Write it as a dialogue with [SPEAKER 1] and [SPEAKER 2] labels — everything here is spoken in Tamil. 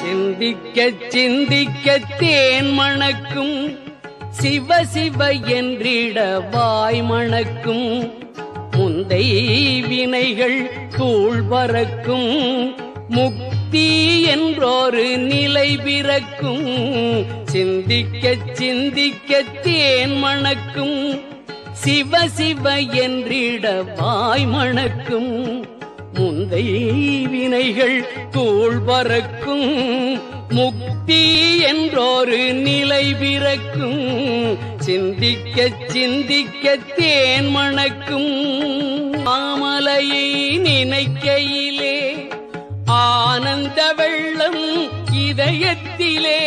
[SPEAKER 1] சிந்திக்க சிந்திக்க தேன் மணக்கும், சிவ சிவ என்றிட வாய் மணக்கும். முந்தை வினைகள் தூள் பறக்கும், முக்தி என்றொரு நிலை பிறக்கும். சிந்திக்க சிந்திக்க தேன் மணக்கும், சிவ சிவ என்றிட வாய் மணக்கும். முந்தை வினைகள் தூள் பறக்கும், முக்தி என்றொரு நிலை பிறக்கும். சிந்திக்க சிந்திக்க தேன் மணக்கும். மாமலையை நினைக்கையிலே ஆனந்த வெள்ளம் இதயத்திலே,